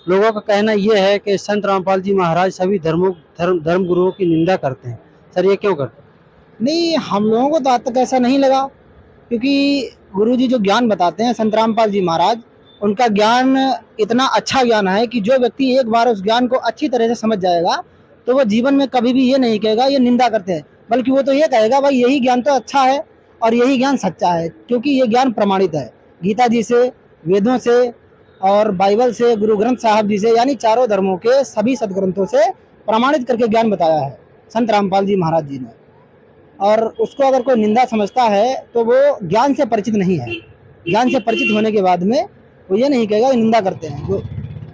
लोगों का कहना ये है कि संत रामपाल जी महाराज सभी धर्म गुरुओं की निंदा करते हैं। सर ये क्यों करते हैं? नहीं, हम लोगों को तो आज तक ऐसा नहीं लगा, क्योंकि गुरु जी जो ज्ञान बताते हैं संत रामपाल जी महाराज, उनका ज्ञान इतना अच्छा ज्ञान है कि जो व्यक्ति एक बार उस ज्ञान को अच्छी तरह से समझ जाएगा तो वो जीवन में कभी भी ये नहीं कहेगा ये निंदा करते हैं, बल्कि वो तो ये कहेगा भाई यही ज्ञान तो अच्छा है और यही ज्ञान सच्चा है, क्योंकि ये ज्ञान प्रमाणित है गीता जी से, वेदों से और बाइबल से, गुरु ग्रंथ साहब जी से, यानी चारों धर्मों के सभी सदग्रंथों से प्रमाणित करके ज्ञान बताया है संत रामपाल जी महाराज जी ने। और उसको अगर कोई निंदा समझता है तो वो ज्ञान से परिचित नहीं है। ज्ञान से परिचित होने के बाद में वो ये नहीं कहेगा निंदा करते हैं,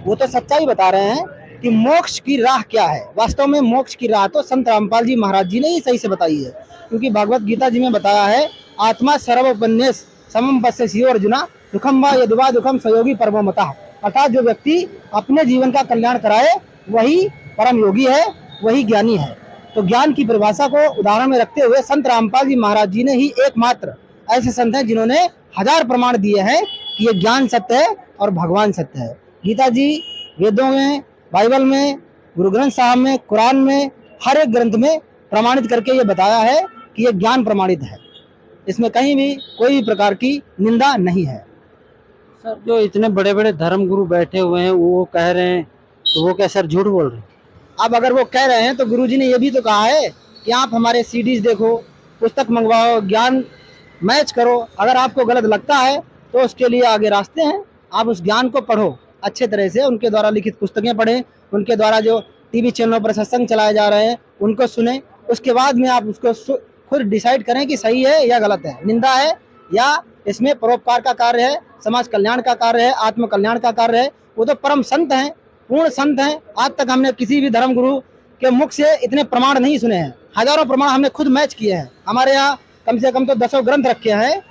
वो तो सच्चाई बता रहे हैं कि मोक्ष की राह क्या है। वास्तव में मोक्ष की राह तो संत रामपाल जी महाराज जी ने ही सही से बताई है, क्योंकि भागवत गीता जी में बताया है आत्मा सर्वोपन्यास समम पश्यसि अर्जुना दुखम व यदुवा दुखम सहयोगी परमो मतः। अर्थात जो व्यक्ति अपने जीवन का कल्याण कराए वही परम योगी है, वही ज्ञानी है। तो ज्ञान की परिभाषा को उदाहरण में रखते हुए संत रामपाल जी महाराज जी ने ही एकमात्र ऐसे संत हैं जिन्होंने हजार प्रमाण दिए हैं कि ये ज्ञान सत्य है और भगवान सत्य है। गीता जी, वेदों में, बाइबल में, गुरु ग्रंथ साहब में, कुरान में, हर एक ग्रंथ में प्रमाणित करके ये बताया है कि ये ज्ञान प्रमाणित है, इसमें कहीं भी कोई भी प्रकार की निंदा नहीं है। सर जो इतने बड़े बड़े धर्म गुरु बैठे हुए हैं वो कह रहे हैं, तो वो क्या सर झूठ बोल रहे हैं? अब अगर वो कह रहे हैं तो गुरु जी ने ये भी तो कहा है कि आप हमारे सीडीज देखो, पुस्तक मंगवाओ, ज्ञान मैच करो। अगर आपको गलत लगता है तो उसके लिए आगे रास्ते हैं, आप उस ज्ञान को पढ़ो अच्छे तरह से, उनके द्वारा लिखित पुस्तकें पढ़ें, उनके द्वारा जो टीवी चैनलों पर सत्संग चलाए जा रहे हैं उनको सुने, उसके बाद में आप उसको खुद डिसाइड करें कि सही है या गलत है, निंदा है या इसमें परोपकार का कार्य है, समाज कल्याण का कार्य है, आत्म कल्याण का कार्य है। वो तो परम संत हैं, पूर्ण संत हैं। आज तक हमने किसी भी धर्म गुरु के मुख से इतने प्रमाण नहीं सुने हैं, हजारों प्रमाण हमने खुद मैच किए हैं। हमारे यहाँ कम से कम तो 10 ग्रंथ रखे हैं।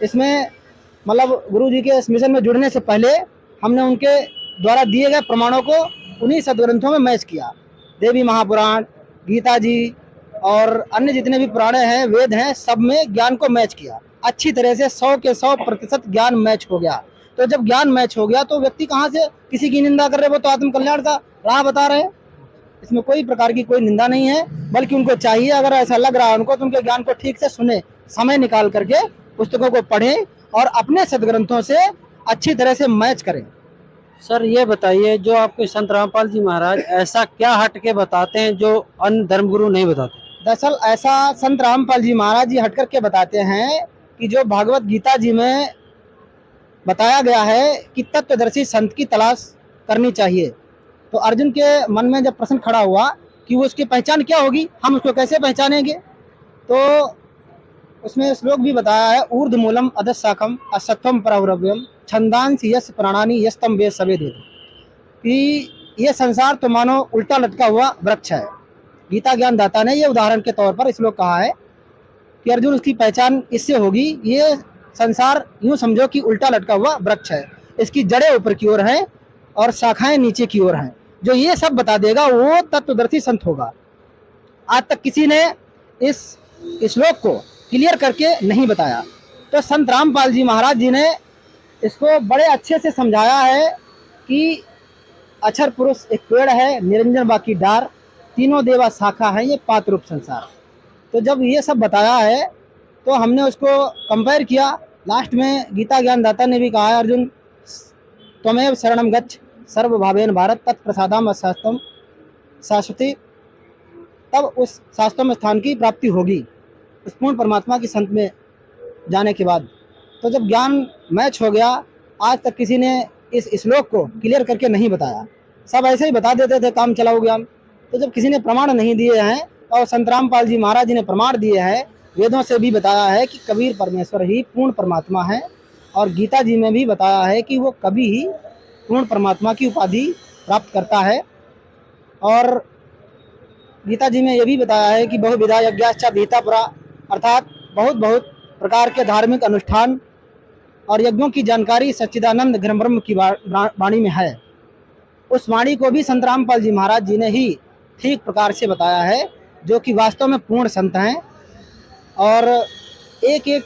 इसमें मतलब गुरु जी के इस मिशन में जुड़ने से पहले हमने उनके द्वारा दिए गए प्रमाणों को उन्हीं सदग्रंथों में मैच किया। देवी महापुराण, गीता जी और अन्य जितने भी पुराणे हैं, वेद हैं, सब में ज्ञान को मैच किया अच्छी तरह से। 100 के 100% ज्ञान मैच हो गया। तो जब ज्ञान मैच हो गया तो व्यक्ति कहाँ से किसी की निंदा कर रहे, वो तो आत्म कल्याण का राह बता रहे हैं। इसमें कोई प्रकार की कोई निंदा नहीं है, बल्कि उनको चाहिए अगर ऐसा लग रहा है उनको तो उनके ज्ञान को ठीक से सुने, समय निकाल करके पुस्तकों को पढ़ें और अपने सदग्रंथों से अच्छी तरह से मैच करें। सर ये बताइए, जो आपके संत रामपाल जी महाराज ऐसा क्या हट के बताते हैं जो अन्य धर्मगुरु नहीं बताते? दरअसल ऐसा संत रामपाल जी महाराज जी हट करके बताते हैं कि जो भागवत गीता जी में बताया गया है कि तत्वदर्शी संत की तलाश करनी चाहिए, तो अर्जुन के मन में जब प्रश्न खड़ा हुआ कि वो उसकी पहचान क्या होगी, हम उसको कैसे पहचानेंगे, तो उसमें श्लोक भी बताया है ऊर्ध्वमूलम अधशाखम असत्वम परावरव्यम छंदांसि यस्य प्राणानि यस्तम वेद सवेद, कि ये संसार तो मानो उल्टा लटका हुआ वृक्ष है। गीता ज्ञान दाता ने ये उदाहरण के तौर पर श्लोक कहा है कि अर्जुन उसकी पहचान इससे होगी, ये संसार यूं समझो कि उल्टा लटका हुआ वृक्ष है, इसकी जड़ें ऊपर की ओर हैं और शाखाएं नीचे की ओर हैं। जो ये सब बता देगा वो तत्वदर्शी संत होगा। आज तक किसी ने इस श्लोक को क्लियर करके नहीं बताया, तो संत रामपाल जी महाराज जी ने इसको बड़े अच्छे से समझाया है कि अक्षर पुरुष एक पेड़ है, निरंजन बाकी डार, तीनों देवा शाखा है, ये पात रूप संसार। तो जब ये सब बताया है तो हमने उसको कंपेयर किया। लास्ट में गीता ज्ञान दाता ने भी कहा है अर्जुन त्वमेव शरणम गच्छ सर्वभावेन भारत तत्प्रसादाम शास्त्रम शाश्वती, तब उस शास्त्रों में स्थान की प्राप्ति होगी उस पूर्ण परमात्मा की संत में जाने के बाद। तो जब ज्ञान मैच हो गया, आज तक किसी ने इस श्लोक को क्लियर करके नहीं बताया, सब ऐसे ही बता देते थे काम चलाओ ज्ञान। तो जब किसी ने प्रमाण नहीं दिए हैं और संत रामपाल जी महाराज जी ने प्रमाण दिए हैं, वेदों से भी बताया है कि कबीर परमेश्वर ही पूर्ण परमात्मा है, और गीता जी में भी बताया है कि वो कभी ही पूर्ण परमात्मा की उपाधि प्राप्त करता है। और गीता जी में यह भी बताया है कि बहुविधा यज्ञाश्च विहिता पुरा, अर्थात बहुत बहुत प्रकार के धार्मिक अनुष्ठान और यज्ञों की जानकारी सच्चिदानंद घन ब्रह्म की वाणी में है। उस वाणी को भी संत रामपाल जी महाराज जी ने ही ठीक प्रकार से बताया है, जो कि वास्तव में पूर्ण संत हैं। और एक एक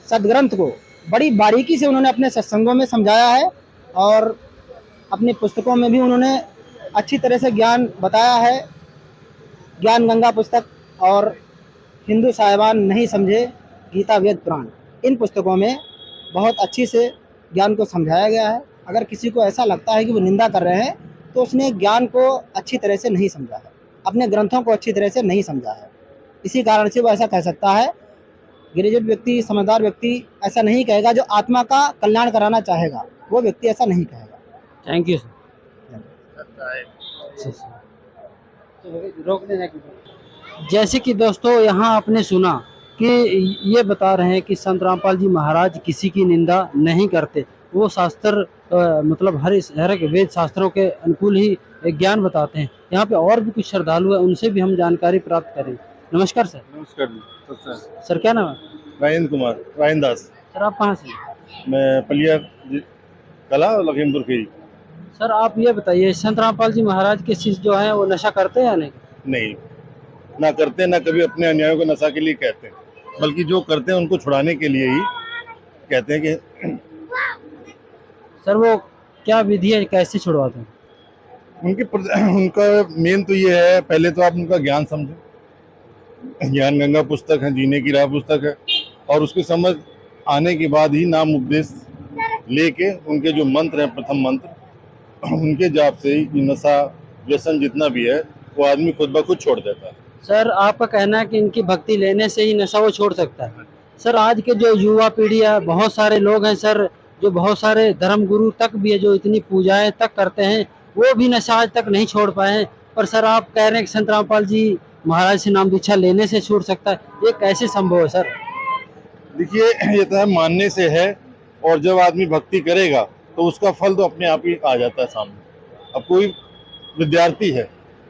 सदग्रंथ को बड़ी बारीकी से उन्होंने अपने सत्संगों में समझाया है। और अपनी पुस्तकों में भी उन्होंने अच्छी तरह से ज्ञान बताया है। ज्ञान गंगा पुस्तक और हिंदू साहिबान नहीं समझे गीता वेद पुराण, इन पुस्तकों में बहुत अच्छी से ज्ञान को समझाया गया है। अगर किसी को ऐसा लगता है कि वो निंदा कर रहे हैं तो उसने ज्ञान को अच्छी तरह से नहीं समझा है, अपने ग्रंथों को अच्छी तरह से नहीं समझा है। इसी कारण से वो ऐसा कह सकता है। ग्रेजुएट व्यक्ति, समझदार व्यक्ति ऐसा नहीं कहेगा। जो आत्मा का कल्याण कराना चाहेगा वो व्यक्ति ऐसा नहीं कहेगा। Thank you sir. जैसे कि दोस्तों यहाँ आपने सुना कि ये बता रहे हैं कि संत रामपाल जी महाराज किसी की निंदा नहीं करते। वो शास्त्र मतलब हर एक वेद शास्त्रों के अनुकूल ही ज्ञान बताते हैं। यहाँ पे और भी कुछ श्रद्धालु है, उनसे भी हम जानकारी प्राप्त करें। नमस्कार सर। नमस्कार जी। सर क्या नाम है? राजेंद्र कुमार, राजेंद्र दास। सर आप कहाँ से? मैं पलिया कला लखीमपुर की। सर आप ये बताइए, संत रामपाल जी महाराज के शिष्य जो हैं वो नशा करते हैं या नहीं? नहीं, ना करते, ना कभी अपने अन्यायों को नशा के लिए कहते हैं, बल्कि जो करते हैं उनको छुड़ाने के लिए ही कहते हैं कि सर वो क्या विधि है, कैसे छुड़वाते हैं? उनका मेन तो ये है, पहले तो आप उनका ज्ञान समझें। ज्ञान गंगा पुस्तक है, जीने की राह पुस्तक है, और उसकी समझ आने के बाद ही नाम उपदेश लेके उनके जो मंत्र हैं, प्रथम मंत्र, उनके जाप से ही नशा व्यसन जितना भी है वो आदमी खुद ब खुद छोड़ देता है। सर आपका कहना है कि इनकी भक्ति लेने से ही नशा वो छोड़ सकता है। सर आज के जो युवा पीढ़ी है, बहुत सारे लोग हैं सर, जो बहुत सारे धर्म गुरु तक भी है जो इतनी पूजाएं तक करते हैं, वो भी नशा आज तक नहीं छोड़ पाए हैं। पर सर आप कह रहे हैं कि संत रामपाल जी महाराज से नाम दीक्षा लेने से छूट सकता है, ये कैसे संभव है सर? देखिए, ये तो है मानने से है, और जब आदमी भक्ति करेगा तो उसका फल तो अपने आप ही आ जाता है सामने। अब कोई विद्यार्थी है,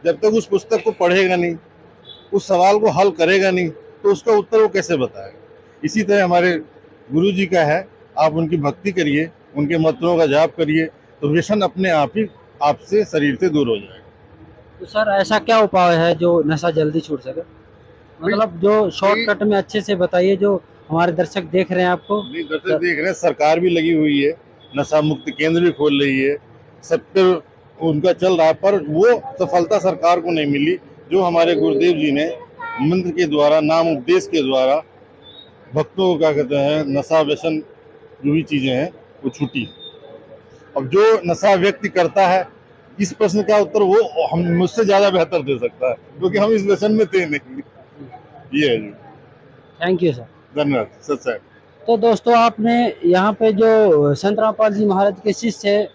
जब तक उस पुस्तक को पढ़ेगा नहीं, उस सवाल को हल करेगा नहीं, तो उसका उत्तर वो कैसे बताएगा। इसी तरह हमारे गुरु जी का है, आप उनकी भक्ति करिए, उनके मंत्रों का जाप करिए, तो व्यसन अपने आप ही आपसे शरीर से दूर हो जाएगा। तो सर ऐसा क्या उपाय है जो नशा जल्दी छूट सके? मतलब जो शॉर्टकट में अच्छे से बताइए, जो हमारे दर्शक देख रहे हैं आपको। नहीं, दर्शक देख रहे हैं, सरकार भी लगी हुई है, नशा मुक्त केंद्र भी खोल रही है, सब पे उनका चल रहा है, पर वो सफलता सरकार को नहीं मिली जो हमारे गुरुदेव जी ने मंत्र के द्वारा, नाम उपदेश के द्वारा भक्तों को क्या कहते हैं, नशा व्यसन जो भी चीजें हैं वो छूटी। अब जो नशा व्यक्ति करता है, इस प्रश्न का उत्तर वो हम मुझसे ज्यादा बेहतर दे सकता है, क्योंकि हम इस व्यसन में थे नहीं। ये है जी। Thank you sir. धन्यवाद। सच है। तो दोस्तों आपने यहाँ पे जो संत रामपाल जी महाराज के शिष्य है,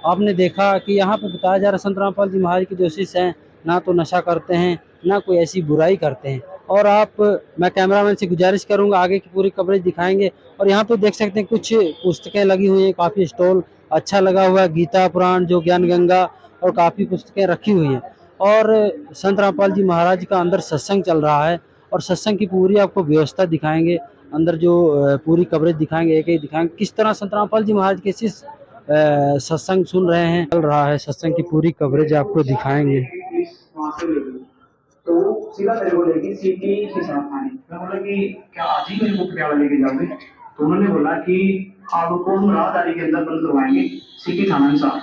आपने देखा कि यहाँ पे बताया जा रहा है संत रामपाल जी महाराज के जो शिष्य हैं ना तो नशा करते हैं, ना कोई ऐसी बुराई करते हैं। और मैं कैमरामैन से गुजारिश करूँगा, आगे की पूरी कवरेज दिखाएंगे। और यहाँ पे देख सकते हैं कुछ पुस्तकें लगी हुई हैं, काफ़ी स्टॉल अच्छा लगा हुआ है, गीता पुराण, जो ज्ञान गंगा, और काफ़ी पुस्तकें रखी हुई हैं। और संत रामपाल जी महाराज का अंदर सत्संग चल रहा है, और सत्संग की पूरी आपको व्यवस्था दिखाएंगे, अंदर जो पूरी कवरेज दिखाएंगे, एक एक दिखाएंगे किस तरह संत रामपाल जी महाराज के शिष्य सत्संग सुन रहे हैं, चल रहा है सत्संग की पूरी कवरेज आपको दिखाएंगे। तो सीधा मेरे को लेके सीटी के साथ आने, मैं बोला कि क्या आज ही मेरे को पटियाला लेके जाओगे? तो उन्होंने बोला कि आपको हम राहदारी के अंदर बंद करवाएंगे, सिटी थाना के साथ।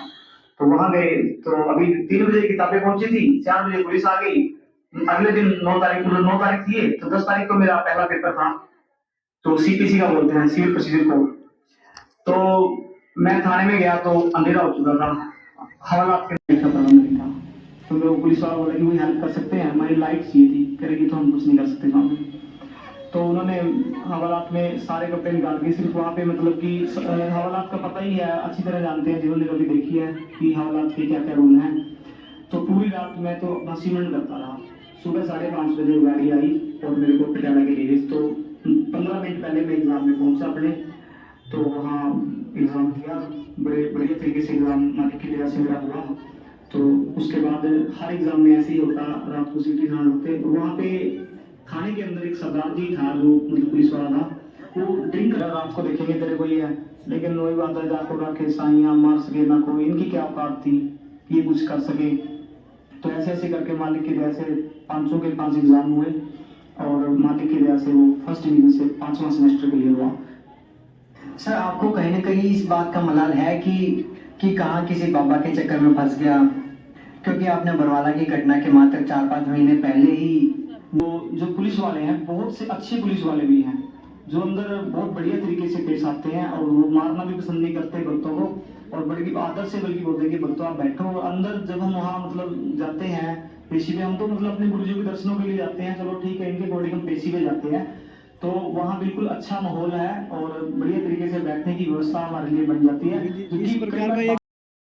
तो वहां गए, तो अभी 3 बजे किताबें पहुंची थी, 4 बजे पुलिस आ गई। अगले दिन 9 तारीख थी, तो 10 तारीख को मेरा पहला पेपर था, तो सीपीसी का बोलते हैं, सिविल प्रोसीजर कोड। तो मैं थाने में गया तो अंधेरा हो चुका था, हवालात के प्रबंध नहीं था। तो लोग पुलिस वाला बोला कि वो हेल्प कर सकते हैं, हमारी लाइट चाहिए थी, करेगी तो हम कुछ नहीं कर सकते काम में। तो उन्होंने हवालात में सारे कपड़े निकाल के, सिर्फ वहाँ पे मतलब कि हवालात का पता ही है, अच्छी तरह जानते हैं जिन्होंने कभी देखी है कि हवालात के क्या क्या रूल हैं। तो पूरी रात मैं तो बस इवेंट करता रहा। सुबह 5:30 बजे गाड़ी आई और मेरे को पटियाला के लिए, तो 15 मिनट पहले मैं एग्जाम में पहुंचा अपने। तो वहाँ एग्जाम दिया, बड़े बढ़िया तरीके से एग्जाम मालिक की दया से मेरा हुआ। तो उसके बाद हर एग्जाम में ऐसे ही होता, रात को सीटी थाना होते। वहाँ पे थाने के अंदर एक सरदार जी था, जो मतलब पुलिस वाला था, वो ड्रिंक कर रात को देखेंगे तेरे को ये है, लेकिन वही बात है, जाको रखे साइयाँ मार सके ना कोई, इनकी क्या औकात थी ये कुछ कर सके। तो ऐसे ऐसे करके मालिक की दया से 500 के 5 एग्जाम हुए, और मालिक की दया से वो फर्स्ट डिवीजन से 5वां सेमेस्टर क्लियर हुआ। सर आपको कहीं ना कहीं इस बात का मलाल है कि कि कहाँ किसी बाबा के चक्कर में फंस गया, क्योंकि आपने बरवाला की घटना के मात्र 4-5 महीने पहले ही वो जो पुलिस वाले हैं, बहुत से अच्छे पुलिस वाले भी हैं जो अंदर बहुत बढ़िया तरीके से पेश आते हैं और वो मारना भी पसंद नहीं करते भक्तों को, और बल्कि आदत से बल्कि बोलते हैं कि भक्तों आप बैठो। और अंदर जब हम वहाँ मतलब जाते हैं पेशी पे, हम तो मतलब अपने गुरुजी के दर्शनों के लिए जाते हैं, चलो ठीक है, इनके बॉडी हम पेशी पे जाते हैं, तो वहाँ बिल्कुल अच्छा माहौल है और बढ़िया तरीके से बैठने की व्यवस्था हमारे लिए बन जाती है।